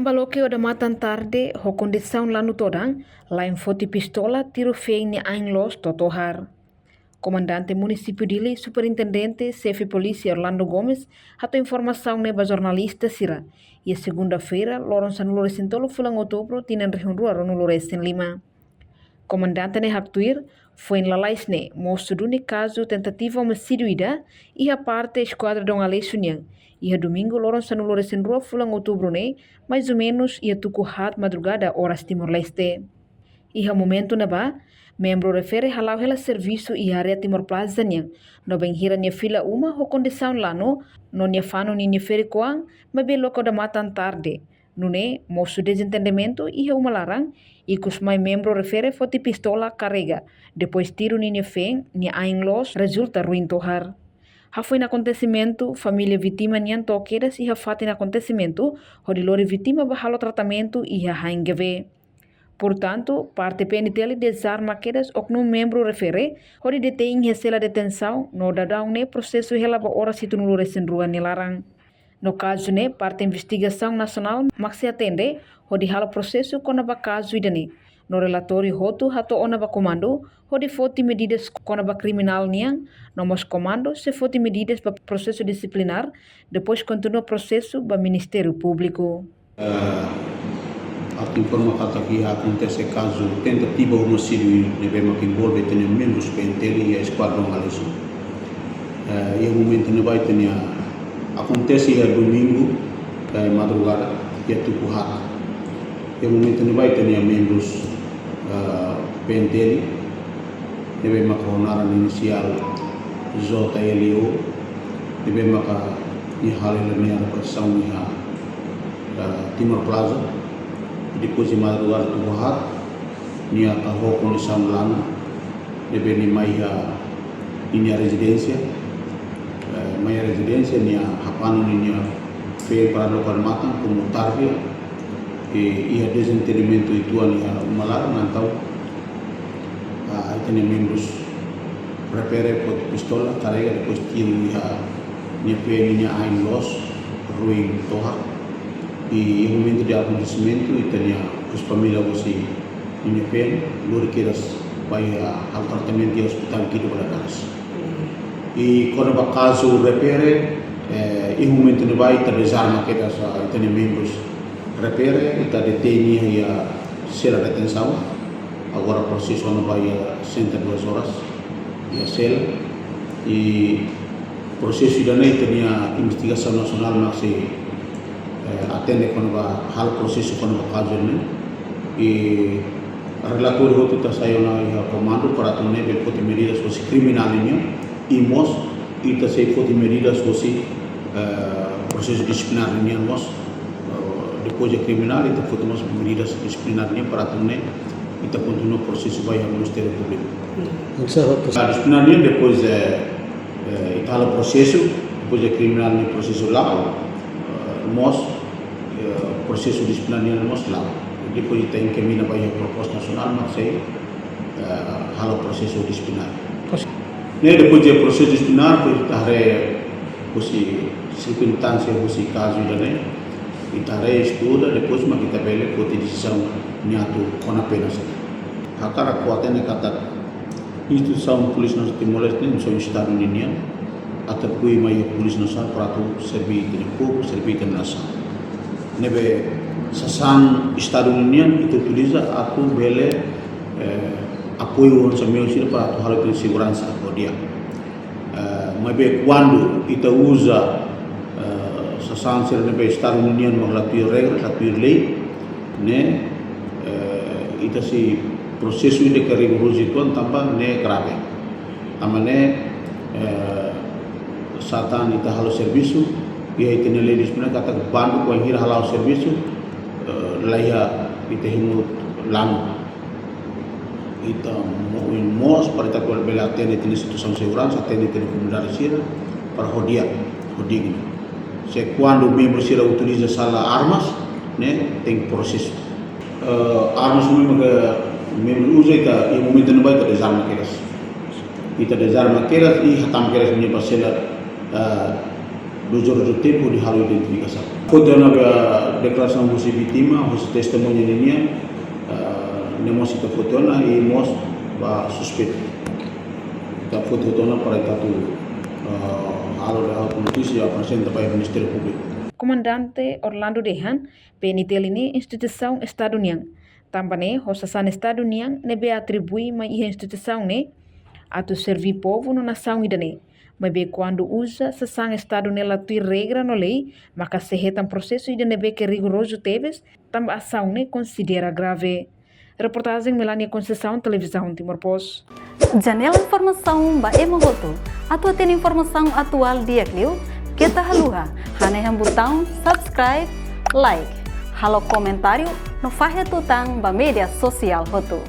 Tambaloke oda matan tarde, ho condição lá no Todang, lá em Foti Pistola, tiro feio ni Ainlos Totohar. Comandante município dele, superintendente, chefe polícia Orlando Gomes, hato informação neba jornalista Sira. E a segunda-feira, Lorenzo Loresentolo fulang outubro, tinan rehunrua Rono Loresen Lima. Comandante ne haktuir, foi em Lalaisne, mostro do caso tentativa homicídio ida, e a parte esquadra Dom Ale Sunyan. E a domingo, Lorenzo Loresen Rua fulang outubro ne, mais ou menos, ia tuku hat madrugada horas Timor-Leste. E a momento na ba, membro refere halau hela serviço e área Timor Plaza niang, no bem hira nia fila uma ho condição lá no nia fano ni feri koang, mas bem loco da matan tarde. Nune, moço desentendimento e uma larang, e cos mai membro refere foti pistola carrega, depois tiro ni feng, ni ainlos, resulta ruim tohar. Ha foi no acontecimento, família vítima nian toquedas e ha fati no acontecimento, ho de lori vítima bahalo tratamento e ha haingeve. Portanto, parte PNTL desarma quedas oknum membro refere, hori detém recela detenção, no dadão ne processo relava ora situ no resendrua nilarang. No caso ne, parte investigação nacional maxi atende, hori hala processo konaba caso idane. No relatório hotu hato onaba comando, hori foti medidas konaba criminal niang, no mos comando se foti medidas para processo disciplinar, depois continua processo para Ministério Público. A informação que acontece caso tentativa homicídio nebema que envolve tem membros PNTL e a esquadrão Aleixo. E o momento não vai ter acontece domingo madrugada e tudo hat. E o momento não vai ter membros PNTL nebema que honara inicial JLO nebema que halil ni ada persau ni Timor Plaza. Depois de madrugada tu hat nia taho condição lá debe ni mai nia residência nia hapano nia fe para local matan como tarde e ia desentendimento itu nia malar nantau tem membros repere pot pistola carrega depois tiro nia fe nia ainlos ruim toha. E o momento de acontecimento itania os famílias você independem lor queiras vai ao tratamento de hospital aqui do Bragadas e quando o caso repere e o momento de vai ter desarma que das itania membros repere ita detém e a cela de detenção agora o processo não vai sentar 2 horas e a cela e o processo da lei tinha investigação nacional mas atende quando hal processo quando caso ne e relatório outro está saindo na comando para tomar medidas sobre criminalidade e mos e está saindo medidas sobre processo disciplinar ne mos depois de criminal está tomando medidas disciplinar ne para tomar e está continuando o processo vai ao Ministério Público. A disciplinar ne depois está o processo depois de criminal ne processo lá mos processo disciplinar nós lá depois tem que mina para a proposta nacional mas sei halo processo disciplinar né depois do processo disciplinar pois tare posi circunstância posi caso né e tare estuda depois mas kita bele pode decisão niato com apenas hakara kuatene kata instituição polícia nasional Timor-Leste não são estado união até kui mai polícia nasional para tu servir de povo servir de nação nebe sasan Estado União itu utiliza aku bele apoio ao meu sira para tu hal de segurança dia mas quando kita usa sasan sira nebe Estado União melalui regra melalui lei né itu si prosesu de rigoroso itu tanpa ne grave amane satan itu hal serviço e aí tem lei disciplinar kata bandu ko hira halal serviço laia itehimo lang ita mos para ta ko bela tene instituição segurança tene comunidade sira para hodia se quando membro sira utiliza sala armas né tem processo armas membro usa ita e momento não vai ter desarma queras e hatam queras minha parcela do tempo de halo identificação. Foto na declaração do vítima, o testemunho ini, nemos kita foto na e mos ba suspeito. Kita foto na para itu halo da polícia apresenta para o Ministério Público. Comandante Orlando Dehan, PNTL ini instituição estaduniang. Também, o sasan estaduniang nebe atribui ma ihe instituição ne atu servir povo no nação idane. Mas quando usa sasan estado nela tui regra no lei, maka sehetan processo idane be que rigoroso teves, também ação ne considera grave. Reportagem Melania Conceição, Televisão Timor Post. Janela informação ba emohoto. Atua tem informação atual dia Clio. Kita haluha, haneham botão subscribe, like, halo comentário no fahe tutang ba media sosial hotu.